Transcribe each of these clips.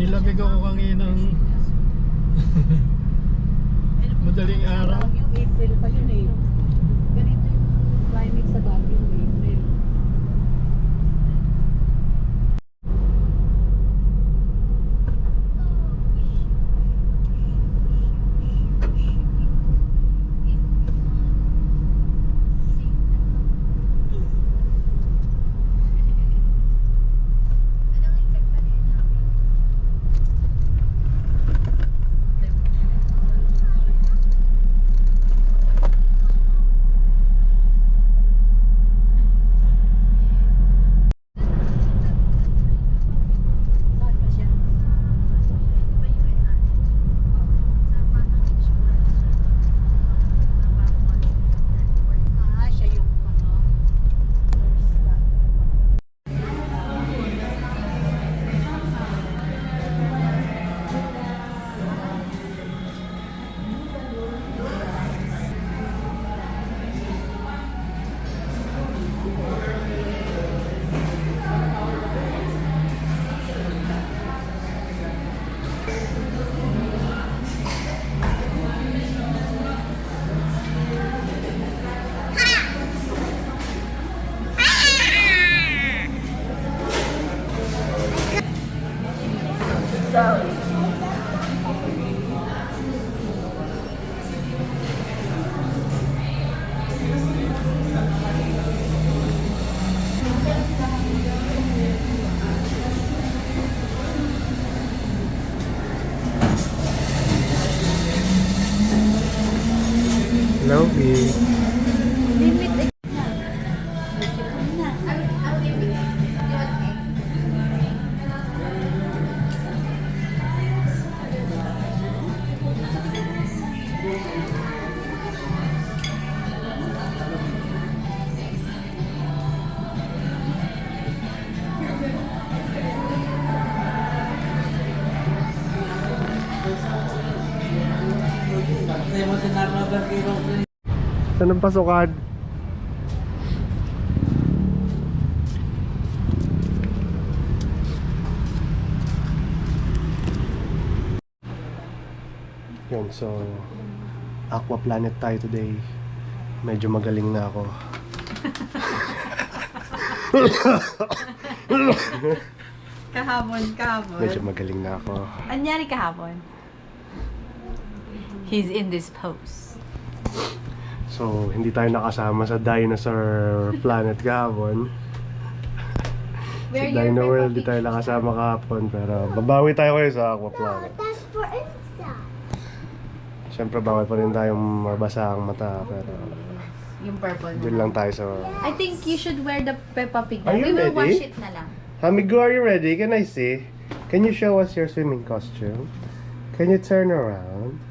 Nilamig ako kanginang madaling araw. Yung April pa yun eh. Ganito yung climate sa Baguio yung April. Saan ba siya? Ah, siya yung ano, first stop. Hello, B. Saan ang pasukan? Yun, so Aqua Planet tayo today. Medyo magaling na ako. Kahapon. Medyo magaling na ako. Anyari kahapon? He's in this pose. So, hindi tayo nakasama sa Dinosaur Planet kahapon. Sa Dino World, di tayo nakasama kahapon. Pero babawi tayo kayo sa Aqua Planet. That's for Insta. Siyempre, bawal pa rin tayong mabasa ang mata. Pero Yung purple dun lang tayo sa... I think you should wear the Peppa Pig. Are you We will ready? wash it na lang. Hamigo, are you ready? Can I see? Can you show us your swimming costume? Can you turn around?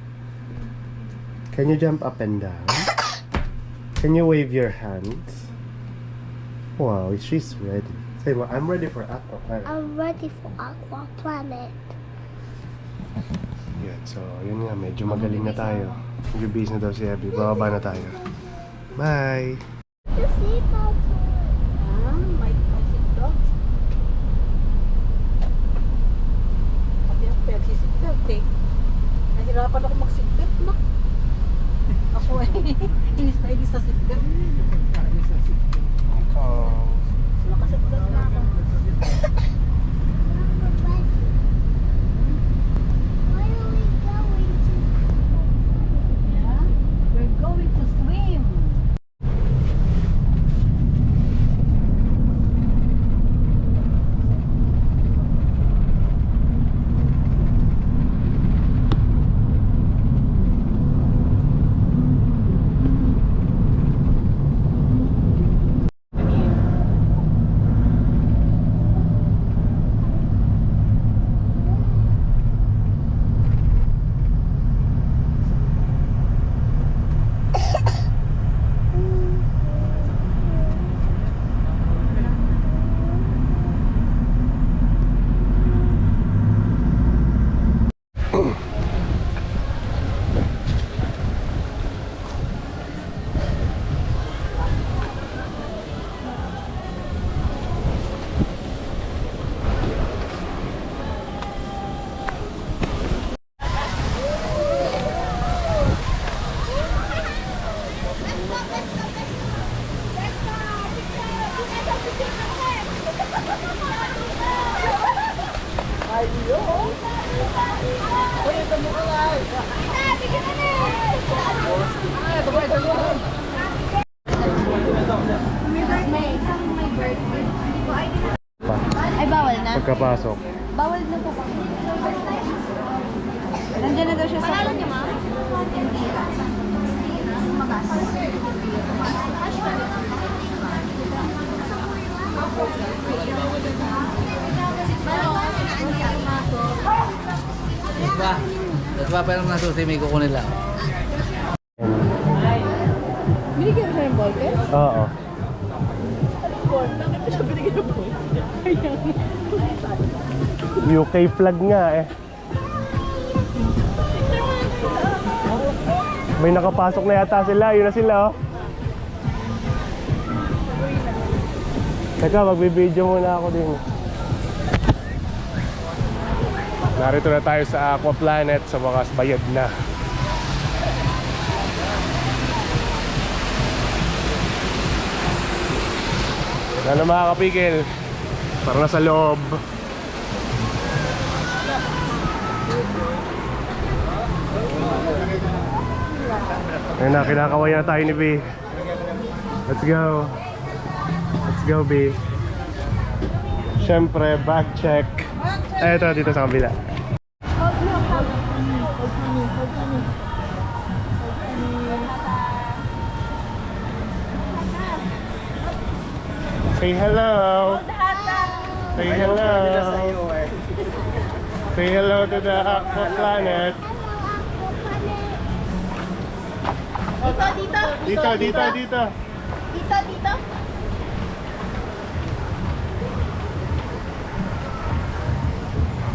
Can you jump up and down? Can you wave your hands? Wow, she's ready. Say mo, I'm ready for Aqua Planet. I'm ready for Aqua Planet. Yan, so yun nga, medyo magaling na tayo. Medyo busy na daw si Abby. Bababa na tayo. Bye! The seatbelt. Ah, may seatbelt. Sabi ako, pwede seatbelt eh. Nahirapan ako mag-seatbelt na. Ako eh, inis na seatbelt. Oh. Naka-seatbelt na ako. Where are we going to? Yeah, we're going to swim. pagkapasok. Bawal na po kami. Nandiyan na daw siya sa... Pangalan niya, ma'am? Hindi. Diba? Tapos pa parang nasusi, may kukunin lang. Binigyan mo siya ng ballpen? Oo. Bakit siya binigyan ng boy? UK flag nga eh. May nakapasok na yata sila. Yun na sila oh. Teka, magbibideo muna ako din. Narito na tayo sa Aqua Planet sa wakas bayad na. Ano mga kapigil? Parang nasa loob. Ayun na, kinakaway na tayo ni B. Let's go. Let's go, B. Siyempre, back check. Ay, ito, dito sa kabila. Say hello. Say hello. Say hello to the Aqua Planet. Dito. Dito.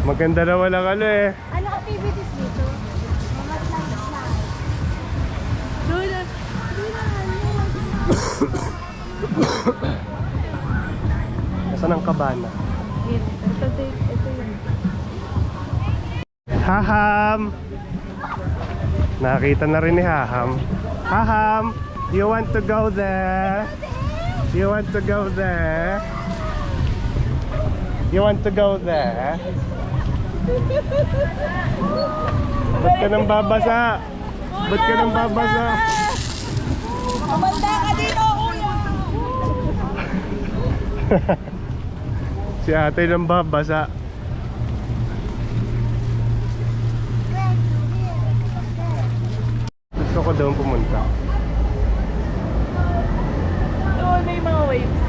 Maganda naman ang ano eh. Ano activities dito? Mga slide. Nasaan ang kabana? Ito yun. Haham! Nakita na rin ni Haham. Haham! You want to go there? You want to go there? You want to go there? Ba't ka nang babasa? Ba't ka nang babasa? Kumanda ka dito, kuya! Si ate nang babasa. Gusto ko doon pumunta. Doon may mga waves.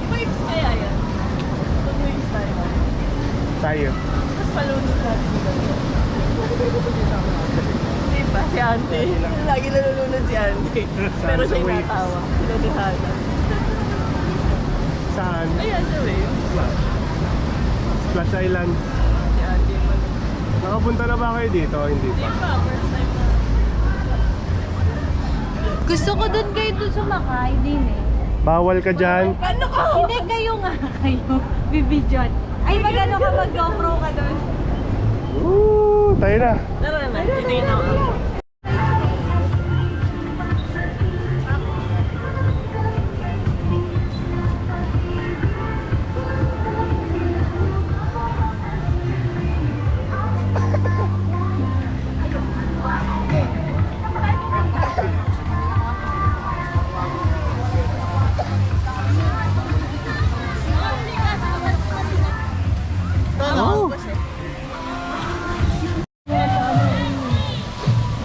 Waves kaya yan? Doon waves tayo. Tayo. Tapos palunod natin dito. Diba si Ante? Lagi nalulunod si Ante. Pero siya yung natawa. Sinadihana. Saan? Ayan siya waves. Splash Island. Si Ante yung mag- Nakapunta na ba kayo dito? Hindi Di pa. ba? First time na. Gusto ko dun kayo dun sumakay din eh. Bawal ka dyan. Ano ka? Hindi kayo nga kayo. Bibidyon. Ay, mag-ano ka, mag-GoPro ka dun. Woo! Tayo na. Tara na. Titingin ako.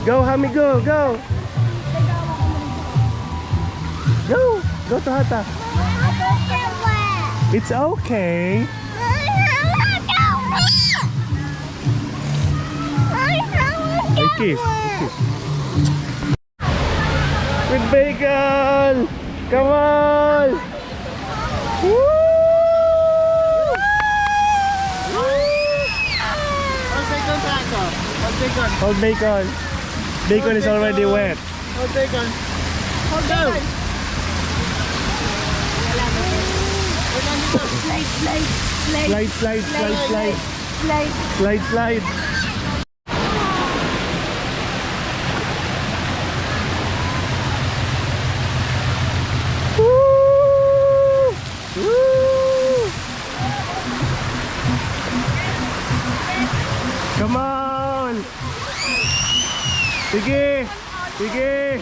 Go, Hami, go, go! Go! Go to Hata. It's okay. Ay, kiss. Kiss. With bacon! Come on! Woo! Hold bacon. Bacon is already wet. Hold bacon. Hold down. Slide, slide, slide, Slide, slide, slide, slide. slide. Slide, slide. Woo! Woo! Come on! Sige! Sige!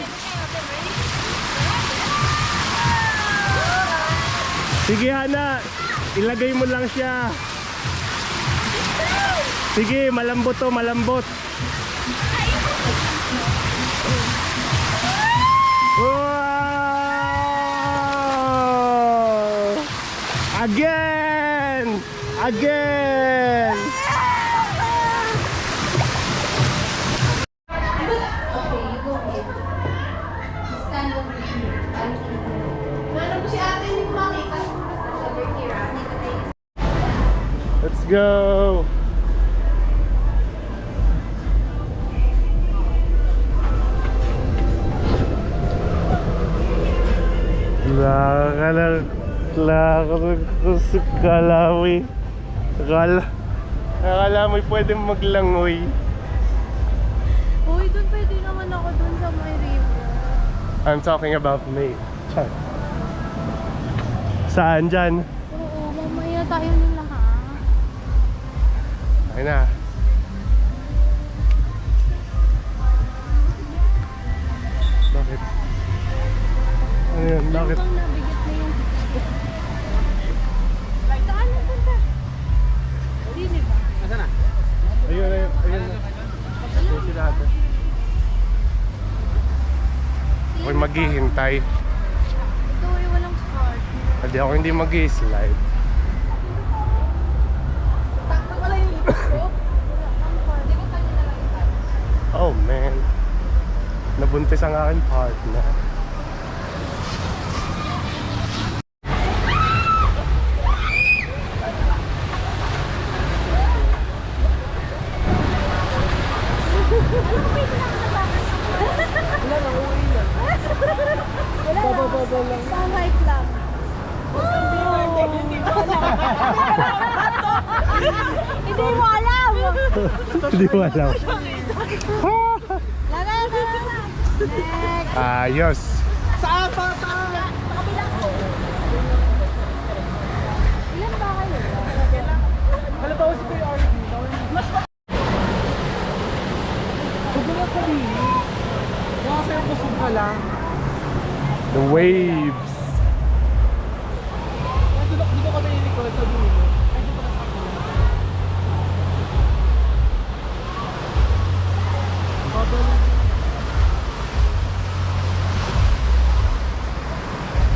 Sige, Hana! Ilagay mo lang siya. Sige, malambot to, malambot. Wow! Again! Again! Let's go! Lakad ko sa Kalawi. Akala mo'y pwede maglangoy. Uy, doon pwede naman ako doon sa may river. I'm talking about me. Char. Saan dyan? Oo, mamaya tayo nila ha. Ayun na. Bakit? Ano yun? Bakit? Bang nabigat na yung saan na punta? Dini ba? Ayun, ayun, ayun. Ayun sila ate. Ako'y maghihintay. Ito ay walang start. Hindi ako hindi mag-slide. Oh man. Nabuntis ang aking partner. Pang-hike lang. Hindi mo alam. Hindi mo alam. Next. Ayos. Ilan ba kayo? The waves.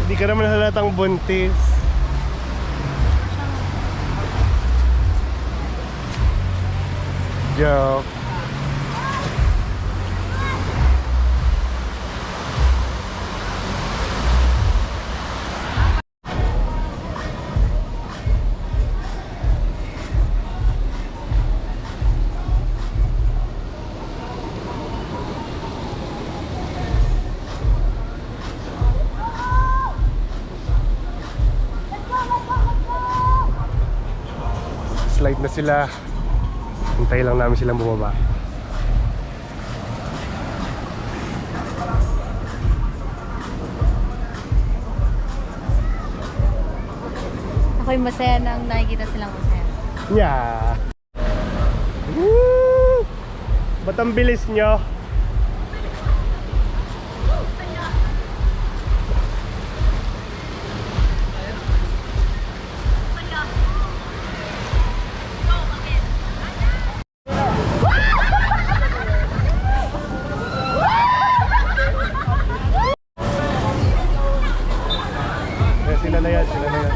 Hindi ka naman halatang buntis. Joke. Slide na sila. Hintay lang namin silang bumaba. Ako'y masaya nang nakikita silang masaya. Yeah. Woo! Ba't ang bilis nyo? Sila na yan, sila na yan.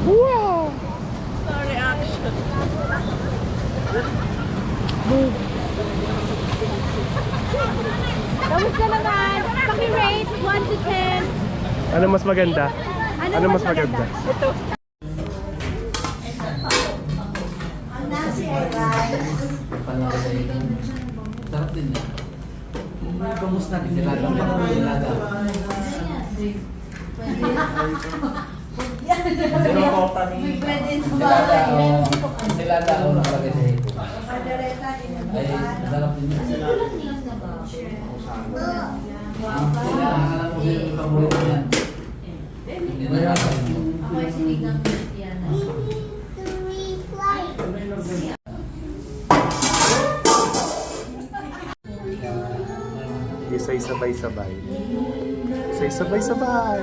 Wow! Kamusta naman? Paki-rate 1 to 10. Ano mas maganda? Ano mas maganda? Sarap din yan. Bangus natin sila. Nilaga. Nilaga ako nakalagay sa hito. Ay, sarap din yan. Kailangan mo sila yung paborito yan. Dinalaman mo. Ako ay sinigang Christiana. Isa'y sabay-sabay. Isa'y sabay-sabay.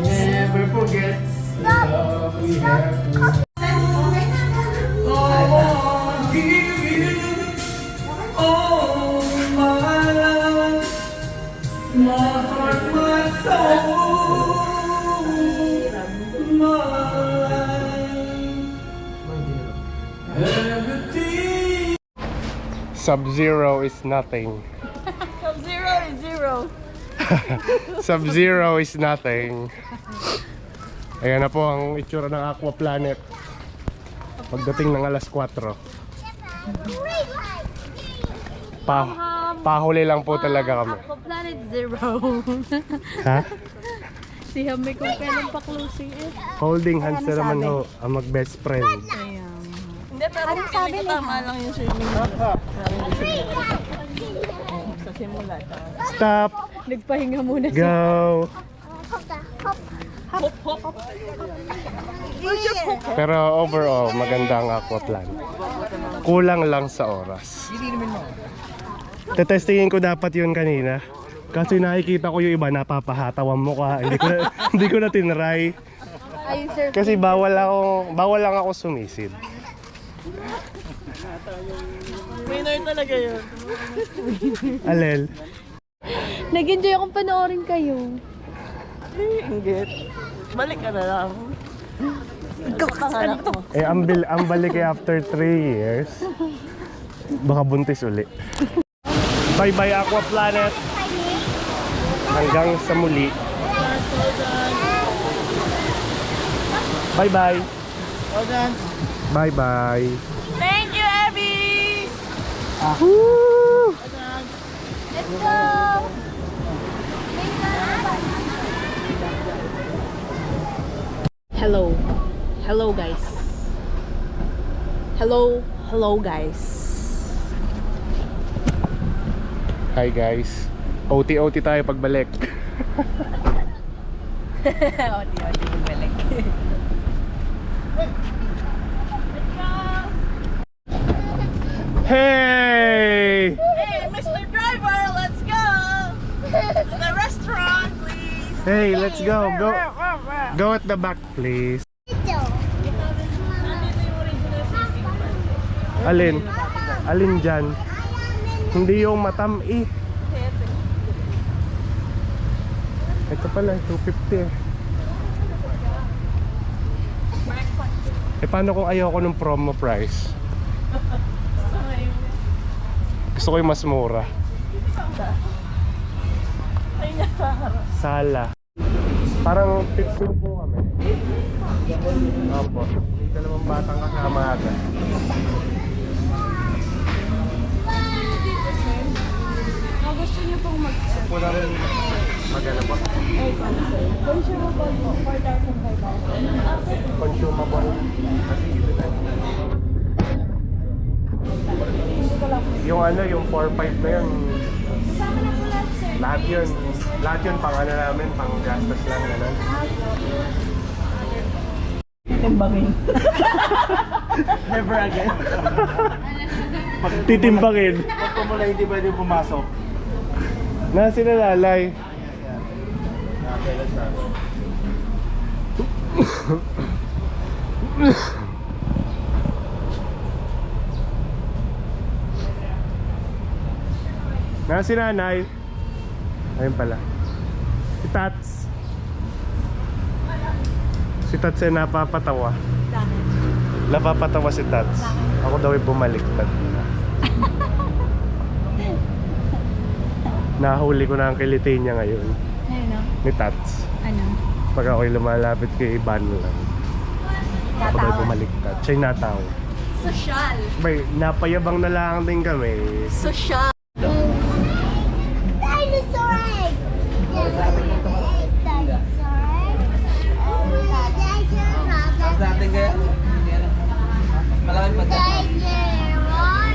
Never forget the love we have. Sub-Zero is nothing. Sub-Zero is zero. Sub-Zero is nothing. Ayan na po ang itsura ng Aqua Planet. Pagdating ng alas 4. Pahuli lang po talaga kami. Ako Planet Zero. Ha? Si Hami kung kailan pa closing it. Holding hands na naman ho ang mag-best friend. Ayan. Hindi, pero Anong sabi niya? tama lang yung swimming. Sa simula. Stop! Nagpahinga muna si Go! Hop, hop. Pero overall, maganda ang Aqua Planet. Kulang lang sa oras. Tetestingin ko dapat yun kanina. Kasi nakikita ko yung iba napapahatawan mo ka. Hindi ko na tinry. Ayun sir. Kasi bawal lang ako sumisid. Winner talaga yun. Alel. Nag-enjoy akong panoorin kayo. Inggit. Balik ka na lang. Panganak mo. Eh, ang balik eh after 3 years. Baka buntis uli. Bye-bye Aqua Planet. Hanggang sa muli. Bye-bye. Bye-bye. Thank you, Abby! Woo! Let's go! Hello guys. Hello guys. Hi guys. OT tayo pagbalik. Oti, bumalik. Hey! Hey, Mr. Driver, let's go! To the restaurant, please! Hey, let's go. Go at the back, please. Alin? Alin dyan? Hindi yung matami. Ito pala, 250 eh. Eh paano kung ayoko ng promo price? Gusto ko yung mas mura. Sala. Parang 15 po kami. Opo. May dalawang batang kasama agad. Gusto niyo pong Wala rin magana po. consumable po, 4,500. Consumable. Kasi ito na. Yung ano, yung 4-5 na yun. Kasama na po lahat sir. Lahat yun pang ano namin, pang gastos lang gano'n. Timbangin. Never again. Titimbangin. Pag pumula hindi pwede pumasok. Na sinalalay. Na si nanay. Ayun pala. Si Tats. Si Tats ay napapatawa. Napapatawa si Tats. Ako daw ay bumaliktad. Nahuli ko na ang kiliti niya ngayon. Ayun o. Ni Tats. Ano? Pag ako'y lumalapit kay Ivan lang. Ako daw ay bumaliktad. Siya'y natawa. Social. Bay, napayabang na lang din kami. Social. Dinosaur egg! Dinosaur egg! Sa atin kaya? Malaki pa dyan. Dinosaur!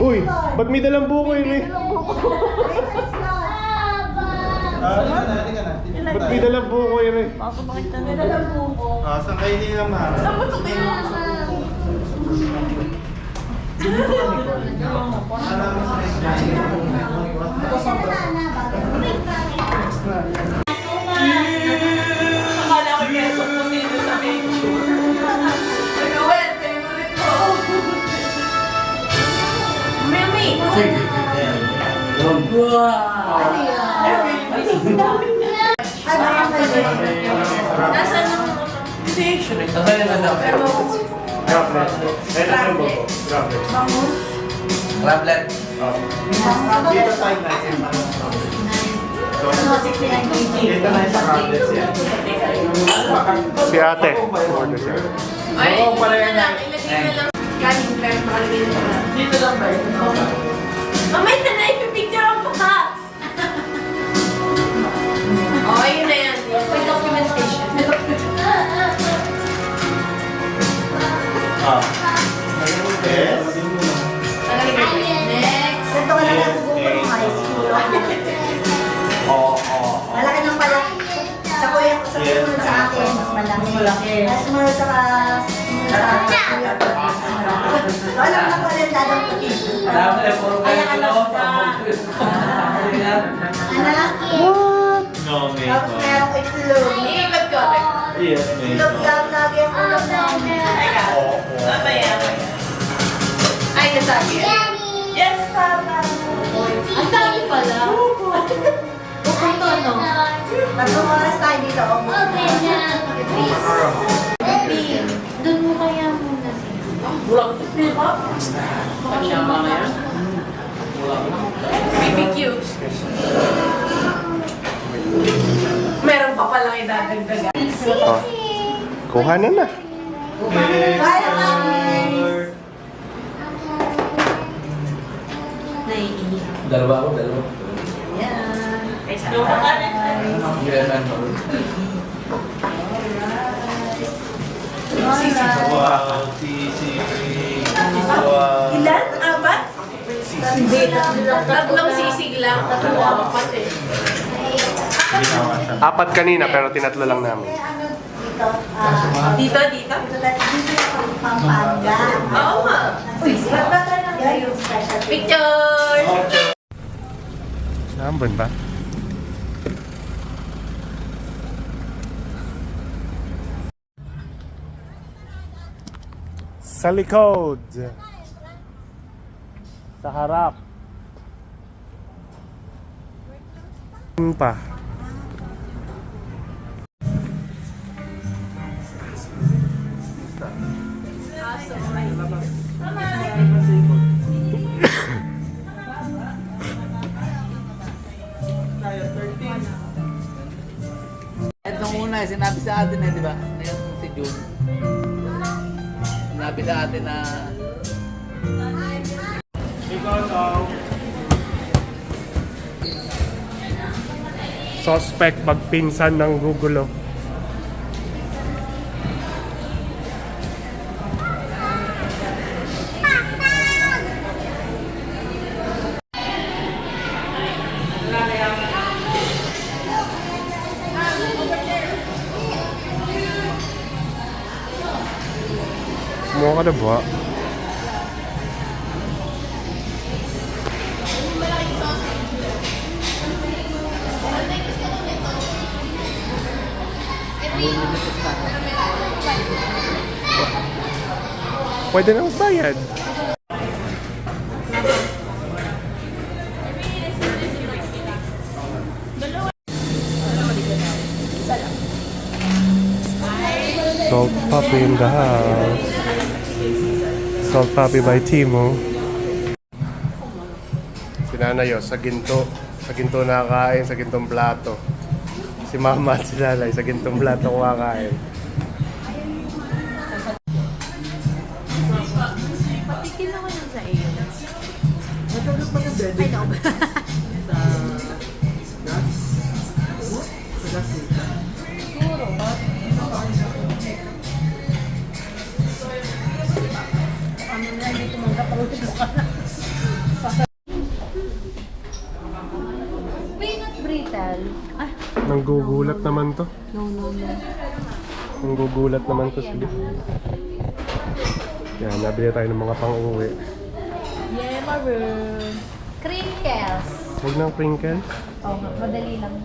Uy, ba't may dalang buko yun eh? Ba't may dalang buko yun eh? Saan kayo din naman? Akala ko kaya sa puti doon sa picture. Well, favorite ko. Mami! Nasaan ang invitation? Nasaan yung ano? Crablet. Dito tayo natin. Dito na yung crablet yan. Si ate. Ay, ilagay na lang. Galing pero makalagay na lang. Dito lang ba? Mamay na na, ipipicture ang bukas! Oh, yun na yan. May documentation. Yes. Next. Ito ka lang ang buko ng high school. Malaki ng pala. Sa kuya ko, sa sumunod sa akin, mas malaki. Mas sumunod sa kuya ko. So, alam na ko rin dadang puti. Alam mo, puro kayo tulog. Anak, No, may tapos meron ko itlog. Iikot ko. Yes, may Itlog lang lagi ang ulam namin. Mamaya. Ay, nasabi. Yes, Papa. Ang dami pala. Pupunto, no? Tatlong oras tayo dito. Doon mo kaya muna siya. BBQ. Meron pa palang idadagdagan. Oh. Kuha na na. Kaya namin. Dalawa ako, dalawa. Yan. Yan, ano. wow, wow. Ilan? Apat? Hindi. Tatlong sisig lang. Tatlong apat eh. Apat kanina pero tinatlo lang namin. Ano dito? Dito? Dito yung Pampanga. Oo nga. Ba't ba tayo ng yung special? Picture! Nambon ba? Sa likod. Sa harap. Pa. Nung una, sinabi sa atin di ba? Ngayon si June. Sinabi sa atin na Suspect magpinsan ng gugulo. Kumuha ka na ba? Pwede na magbayad. Salt Puppy in the house. Salt Puppy by Timo. Si Nanayo sa ginto. Sa ginto nakakain, sa gintong plato. Si Mama at si Lalay sa gintong plato kumakain. Patikin ako yun sa iyo. Ay, no. Ano na, hindi tumanggap ako. Magugulat naman to. No. Magugulat naman to sila. Yan, nabili tayo ng mga pang-uwi. Yeah, maroon. Crinkles. Huwag ng crinkle. Oh, madali lang.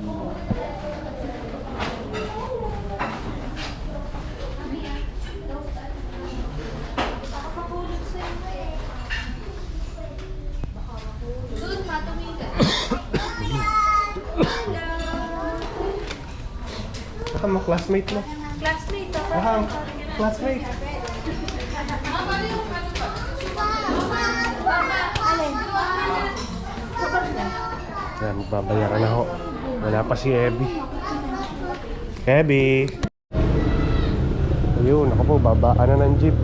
Baka mo, classmate mo. Classmate ako. Baka, classmate. Yan, magbabayaran na ako. Wala pa si Abby. Abby! Ayun, ako po, babaan na ng jeep.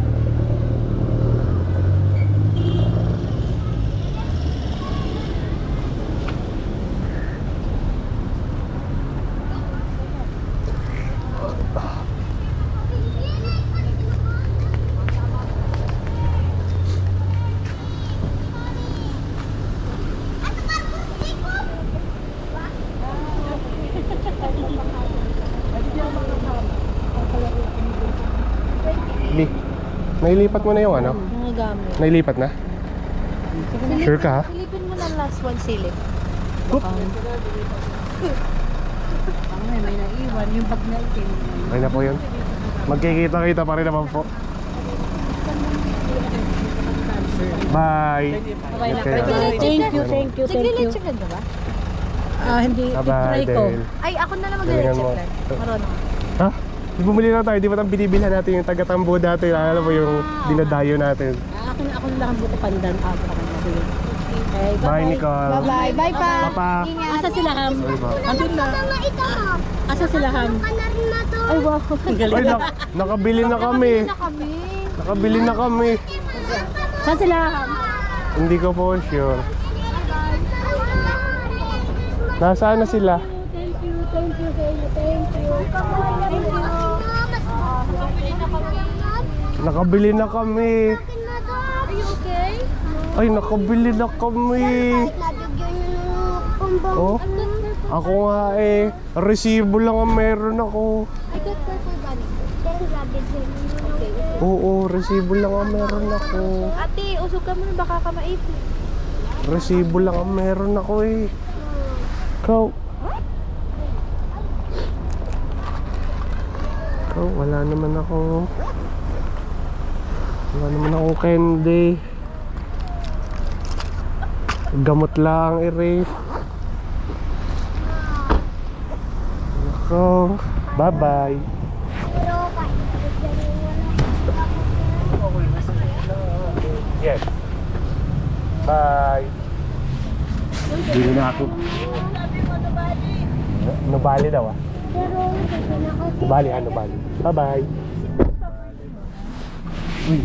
Bi, nailipat mo na yung ano? Mga gamit. Nailipat na? Sure ka ha? Silipin mo na last one silip. Oop. May naiwan yung bag na itim. Okay na po yun. Magkikita-kita pa rin naman po. Bye! Okay. Thank you. Nagli-lecture ka ba? Hindi, Bye-bye, try ko. Dale. Ay, ako na lang Galingan mo. mag-lecture. Marunong. Ha? Di bumili na tayo, di ba ang binibilhan natin yung taga-tambo dati, alam mo yung dinadayo natin. Ako na lang buto pandan. Ako na sige. Okay, Bye, Nicole. Bye-bye. Bye pa. Papa. Asa sila, Ham? Sorry ba? Andun na. Asa sila, Ham? Ay, wow. Ang galing. Ay, nakabili na kami. Nakabili na kami. Saan sila, Ham? Hindi ko po sure. Nasaan na sila? Thank you. Nakabili na kami. Are you okay? Ay, nakabili na kami. Oh, ako nga eh. Resibo lang ang meron ako. I got purple bunny. Okay. Oo, resibo lang ang meron ako. Ate, usog ka muna, baka ka maipin. Resibo lang ang meron ako eh. Ikaw. Ikaw, wala naman ako. Wala naman ako candy. Gamot lang, erase. Ako. Bye-bye. Yes. Bye. Bili na ako. Nubali daw ah. Nubali. Bye-bye. Uy.